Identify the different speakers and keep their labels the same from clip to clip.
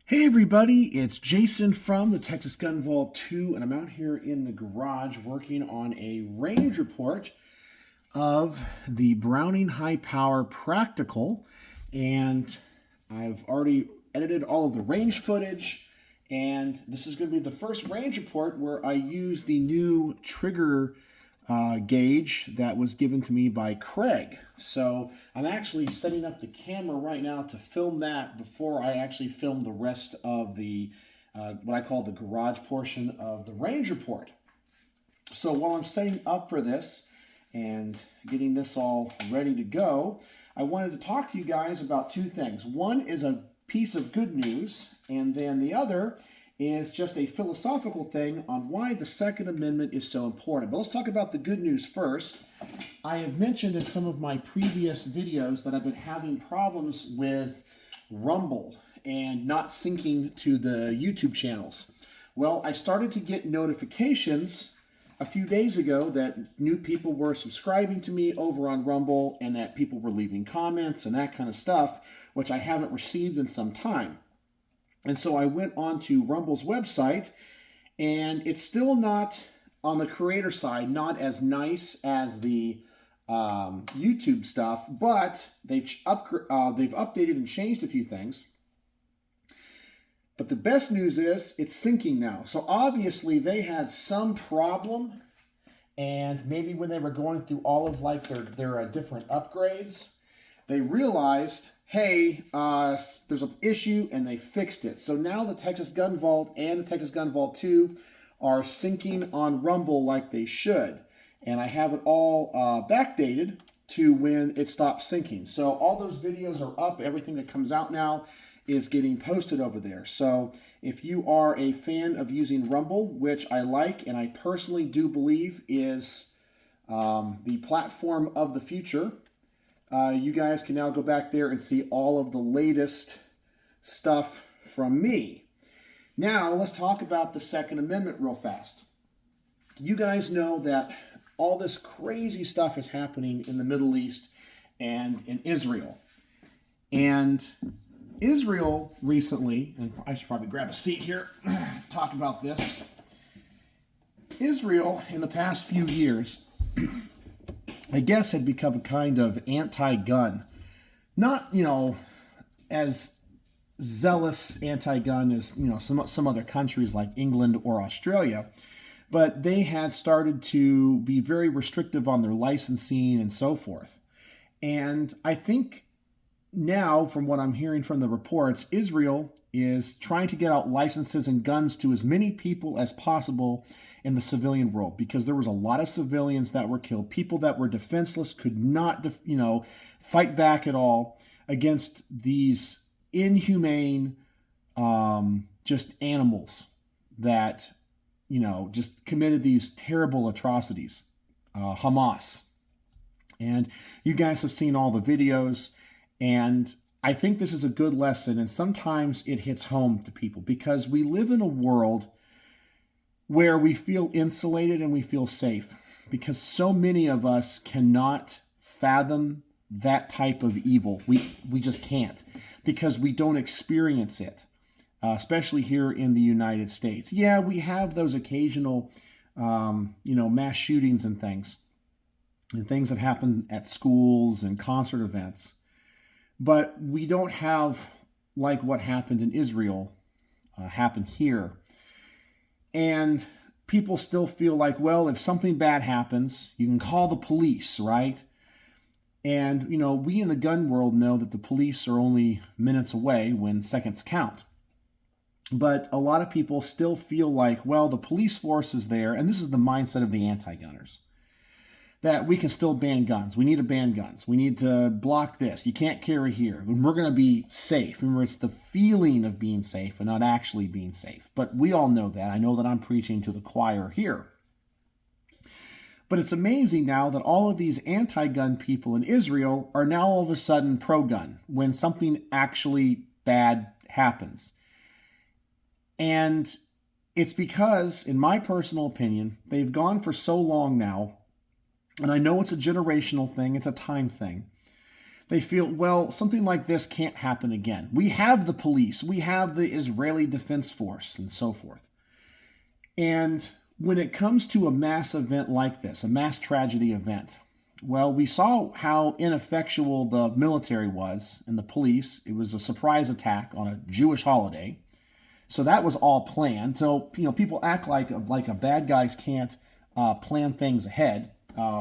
Speaker 1: Hey everybody, it's Jason from the Texas Gun Vault 2, and I'm out here in the garage working on a range report of the Browning High Power Practical, and I've already edited all of the range footage, and this is going to be the first range report where I use the new trigger gauge that was given to me by Craig. So I'm actually setting up the camera right now to film that before I actually film the rest of the what I call the garage portion of the range report. So while I'm setting up for this and getting this all ready to go, I wanted to talk to you guys about two things. One is a piece of good news, and then the other is just a philosophical thing on why the Second Amendment is so important. But let's talk about the good news first. I have mentioned in some of my previous videos that I've been having problems with Rumble and not syncing to the YouTube channels. Well, I started to get notifications a few days ago that new people were subscribing to me over on Rumble and that people were leaving comments and that kind of stuff, which I haven't received in some time. And so I went on to Rumble's website, and it's still not, on the creator side, not as nice as the YouTube stuff, but they've updated and changed a few things. But the best news is it's syncing now. So obviously they had some problem, and maybe when they were going through all of like their different upgrades, they realized, hey, there's an issue, and they fixed it. So now the Texas Gun Vault and the Texas Gun Vault 2 are syncing on Rumble like they should. And I have it all backdated to when it stops syncing. So all those videos are up. Everything that comes out now is getting posted over there. So if you are a fan of using Rumble, which I like and I personally do believe is the platform of the future, you guys can now go back there and see all of the latest stuff from me. Now, let's talk about the Second Amendment real fast. You guys know that all this crazy stuff is happening in the Middle East and in Israel. And Israel recently, and I should probably grab a seat here, talk about this. Israel, in the past few years, I guess had become a kind of anti-gun. Not, as zealous anti-gun as, some other countries like England or Australia, but they had started to be very restrictive on their licensing and so forth. And I think now, from what I'm hearing from the reports, Israel is trying to get out licenses and guns to as many people as possible in the civilian world, because there was a lot of civilians that were killed, people that were defenseless, could not, fight back at all against these inhumane, just animals that, just committed these terrible atrocities, Hamas. And you guys have seen all the videos, and I think this is a good lesson, and sometimes it hits home to people because we live in a world where we feel insulated and we feel safe because so many of us cannot fathom that type of evil. We just can't because we don't experience it, especially here in the United States. Yeah, we have those occasional, mass shootings and things that happen at schools and concert events. But we don't have, like what happened in Israel, happen here. And people still feel like, well, if something bad happens, you can call the police, right? And, we in the gun world know that the police are only minutes away when seconds count. But a lot of people still feel like, well, the police force is there, and this is the mindset of the anti-gunners, that we can still ban guns. We need to ban guns. We need to block this. You can't carry here. We're going to be safe. Remember, it's the feeling of being safe and not actually being safe. But we all know that. I know that I'm preaching to the choir here. But it's amazing now that all of these anti-gun people in Israel are now all of a sudden pro-gun when something actually bad happens. And it's because, in my personal opinion, they've gone for so long now, and I know it's a generational thing, it's a time thing, They feel, well, something like this can't happen again. We have the police, we have the Israeli Defense Force, and so forth. And when it comes to a mass event like this, a mass tragedy event, well, we saw how ineffectual the military was and the police. It was a surprise attack on a Jewish holiday. So that was all planned. So, people act like a bad guys can't plan things ahead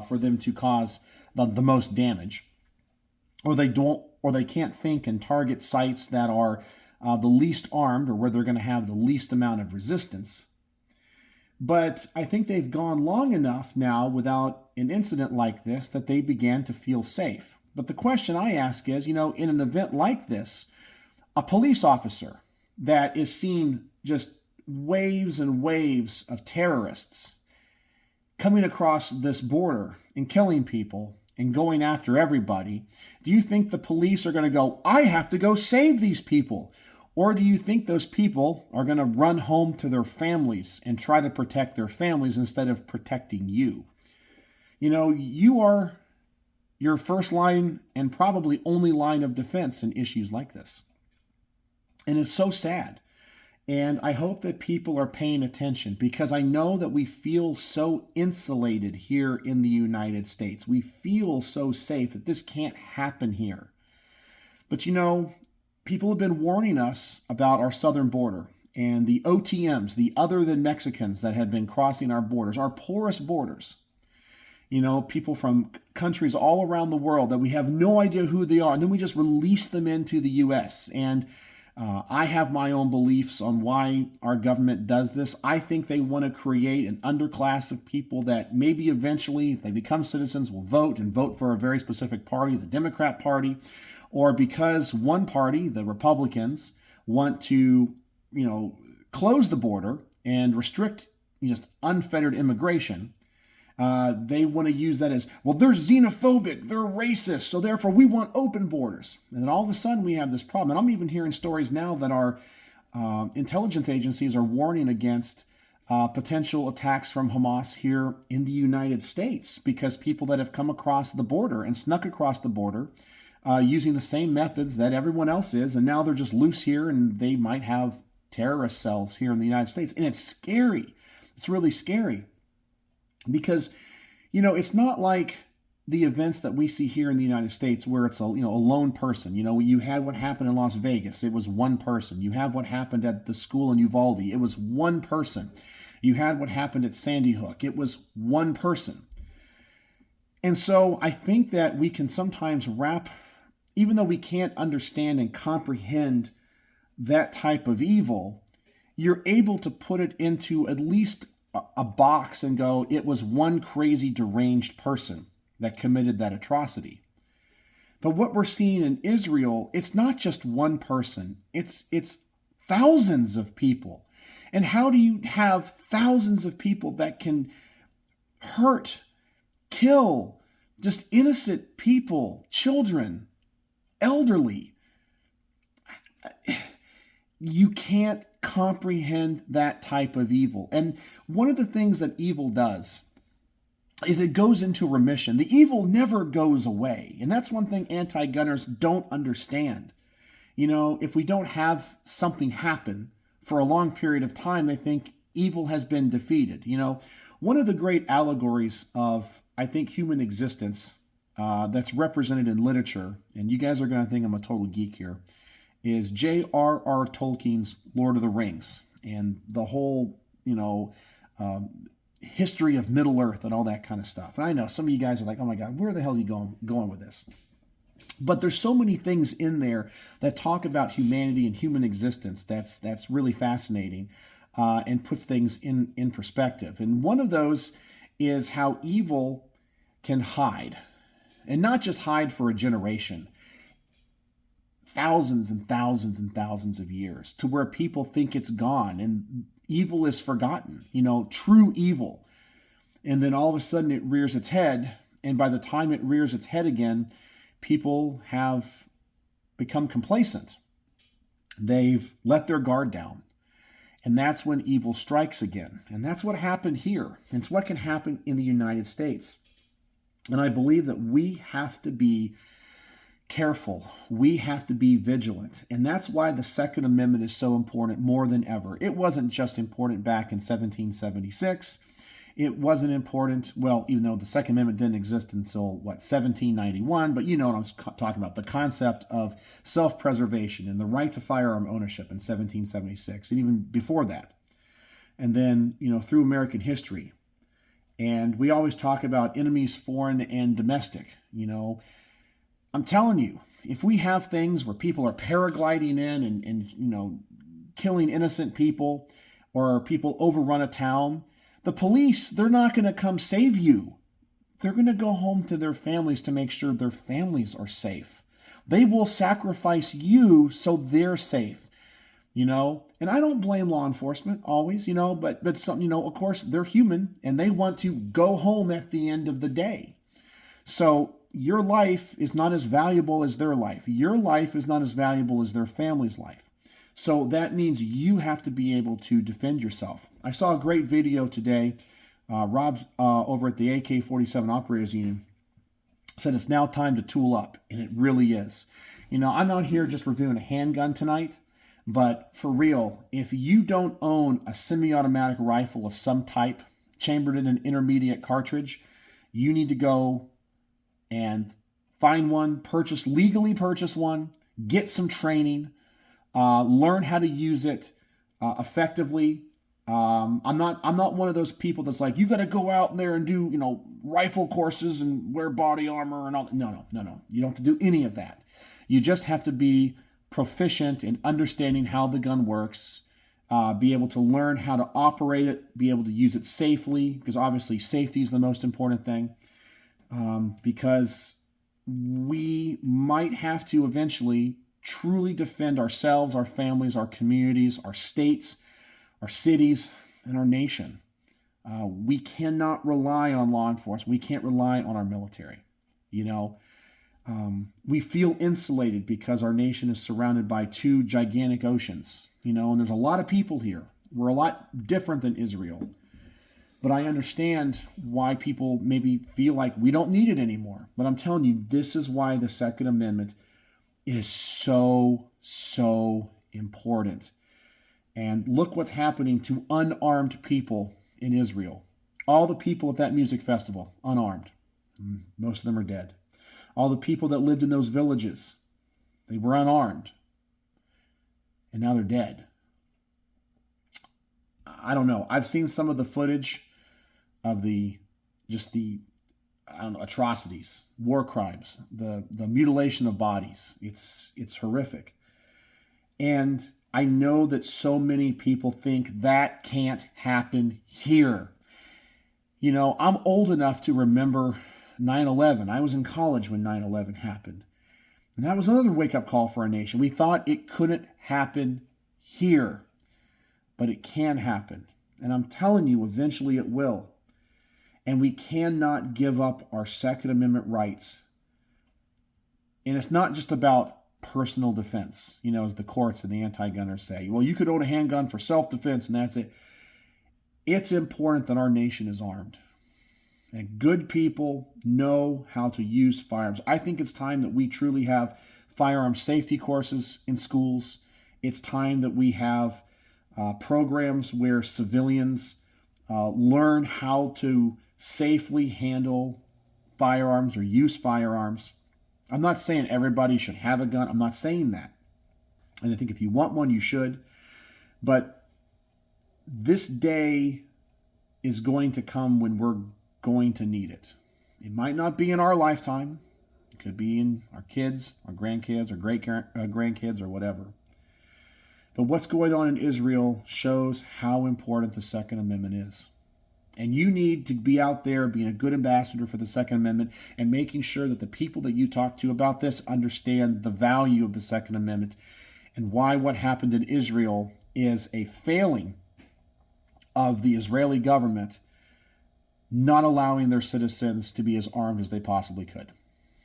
Speaker 1: for them to cause the most damage. Or they can't think and target sites that are the least armed or where they're going to have the least amount of resistance. But I think they've gone long enough now without an incident like this that they began to feel safe. But the question I ask is, in an event like this, a police officer that is seeing just waves and waves of terrorists coming across this border and killing people and going after everybody, do you think the police are going to go, I have to go save these people? Or do you think those people are going to run home to their families and try to protect their families instead of protecting you? You are your first line and probably only line of defense in issues like this. And it's so sad. And I hope that people are paying attention, because I know that we feel so insulated here in the United States. We feel so safe that this can't happen here. But people have been warning us about our southern border and the OTMs, the other than Mexicans that have been crossing our borders, our porous borders. People from countries all around the world that we have no idea who they are, and then we just release them into the U.S. And I have my own beliefs on why our government does this. I think they want to create an underclass of people that maybe eventually, if they become citizens, will vote for a very specific party, the Democrat Party, or because one party, the Republicans, want to, close the border and restrict just unfettered immigration. They want to use that as, well, they're xenophobic, they're racist, so therefore we want open borders. And then all of a sudden we have this problem. And I'm even hearing stories now that our intelligence agencies are warning against potential attacks from Hamas here in the United States, because people that have come across the border and snuck across the border using the same methods that everyone else is, and now they're just loose here and they might have terrorist cells here in the United States. And it's scary. It's really scary. Because, it's not like the events that we see here in the United States where it's a lone person. You had what happened in Las Vegas. It was one person. You have what happened at the school in Uvalde. It was one person. You had what happened at Sandy Hook. It was one person. And so I think that we can sometimes even though we can't understand and comprehend that type of evil, you're able to put it into at least a box and go, it was one crazy, deranged person that committed that atrocity. But what we're seeing in Israel, it's not just one person, it's thousands of people. And how do you have thousands of people that can hurt, kill just innocent people, children, elderly? You can't comprehend that type of evil. And one of the things that evil does is it goes into remission. The evil never goes away. And that's one thing anti-gunners don't understand. If we don't have something happen for a long period of time, they think evil has been defeated. One of the great allegories of, I think, human existence that's represented in literature, and you guys are going to think I'm a total geek here, is J.R.R. Tolkien's Lord of the Rings and the whole, history of Middle Earth and all that kind of stuff. And I know some of you guys are like, oh my God, where the hell are you going with this? But there's so many things in there that talk about humanity and human existence that's really fascinating and puts things in perspective. And one of those is how evil can hide, and not just hide for a generation, thousands and thousands and thousands of years, to where people think it's gone and evil is forgotten, true evil. And then all of a sudden it rears its head. And by the time it rears its head again, people have become complacent. They've let their guard down. And that's when evil strikes again. And that's what happened here. And it's what can happen in the United States. And I believe that we have to be careful. We have to be vigilant. And that's why the Second Amendment is so important more than ever. It wasn't just important back in 1776. It wasn't important, well, even though the Second Amendment didn't exist until, 1791, but you know what I'm talking about, the concept of self-preservation and the right to firearm ownership in 1776, and even before that. And then, through American history. And we always talk about enemies, foreign and domestic. I'm telling you, if we have things where people are paragliding in and killing innocent people, or people overrun a town, the police, they're not going to come save you. They're going to go home to their families to make sure their families are safe. They will sacrifice you so they're safe, And I don't blame law enforcement always, but some, of course, they're human and they want to go home at the end of the day. So your life is not as valuable as their life. Your life is not as valuable as their family's life. So that means you have to be able to defend yourself. I saw a great video today. Rob over at the AK-47 Operators Union said it's now time to tool up, and it really is. I'm not here just reviewing a handgun tonight, but for real, if you don't own a semi-automatic rifle of some type, chambered in an intermediate cartridge, you need to go and find one, legally purchase one, get some training, learn how to use it effectively. I'm not one of those people that's like, you got to go out there and do, rifle courses and wear body armor and all. No. You don't have to do any of that. You just have to be proficient in understanding how the gun works, be able to learn how to operate it, be able to use it safely, because obviously safety is the most important thing, because we might have to eventually truly defend ourselves, our families, our communities, our states, our cities, and our nation. We cannot rely on law enforcement. We can't rely on our military. We feel insulated because our nation is surrounded by two gigantic oceans, and there's a lot of people here. We're a lot different than Israel. But I understand why people maybe feel like we don't need it anymore. But I'm telling you, this is why the Second Amendment is so, so important. And look what's happening to unarmed people in Israel. All the people at that music festival, unarmed. Most of them are dead. All the people that lived in those villages, they were unarmed. And now they're dead. I don't know. I've seen some of the footage of the atrocities, war crimes, the mutilation of bodies. It's horrific. And I know that so many people think that can't happen here. I'm old enough to remember 9/11. I was in college when 9/11 happened. And that was another wake-up call for our nation. We thought it couldn't happen here, but it can happen. And I'm telling you, eventually it will. And we cannot give up our Second Amendment rights. And it's not just about personal defense, as the courts and the anti-gunners say. Well, you could own a handgun for self-defense and that's it. It's important that our nation is armed. And good people know how to use firearms. I think it's time that we truly have firearm safety courses in schools. It's time that we have programs where civilians learn how to safely handle firearms or use firearms. I'm not saying everybody should have a gun. I'm not saying that. And I think if you want one, you should. But this day is going to come when we're going to need it. It might not be in our lifetime. It could be in our kids, our grandkids, our great-grandkids, or whatever. But what's going on in Israel shows how important the Second Amendment is. And you need to be out there being a good ambassador for the Second Amendment and making sure that the people that you talk to about this understand the value of the Second Amendment and why what happened in Israel is a failing of the Israeli government not allowing their citizens to be as armed as they possibly could.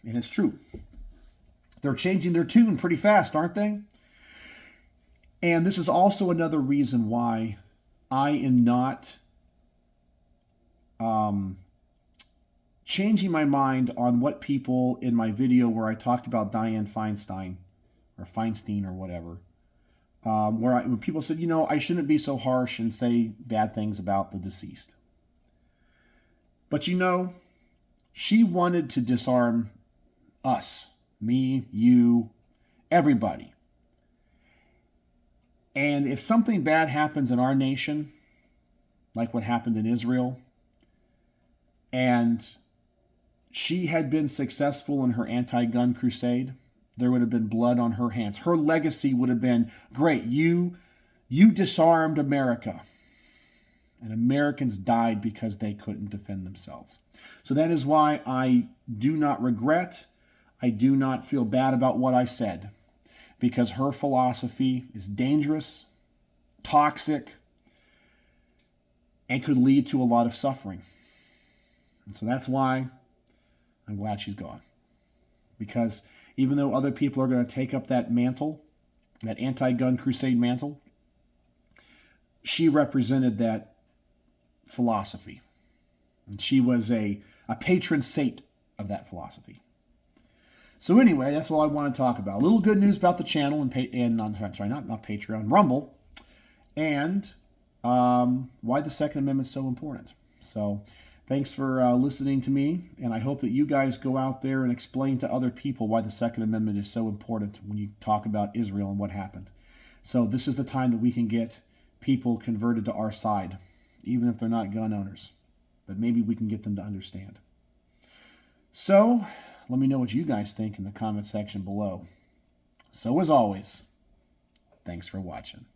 Speaker 1: And it's true. They're changing their tune pretty fast, aren't they? And this is also another reason why I am not changing my mind on what people in my video where I talked about Dianne Feinstein or whatever, when people said, I shouldn't be so harsh and say bad things about the deceased. But she wanted to disarm us, me, you, everybody. And if something bad happens in our nation, like what happened in Israel, and she had been successful in her anti-gun crusade, there would have been blood on her hands. Her legacy would have been, great, you disarmed America. And Americans died because they couldn't defend themselves. So that is why I do not regret, I do not feel bad about what I said, because her philosophy is dangerous, toxic, and could lead to a lot of suffering. And so that's why I'm glad she's gone. Because even though other people are going to take up that mantle, that anti-gun crusade mantle, she represented that philosophy. And she was a patron saint of that philosophy. So anyway, that's all I want to talk about. A little good news about the channel and not Patreon, Rumble, and why the Second Amendment is so important. So thanks for listening to me, and I hope that you guys go out there and explain to other people why the Second Amendment is so important when you talk about Israel and what happened. So this is the time that we can get people converted to our side, even if they're not gun owners. But maybe we can get them to understand. So let me know what you guys think in the comment section below. So as always, thanks for watching.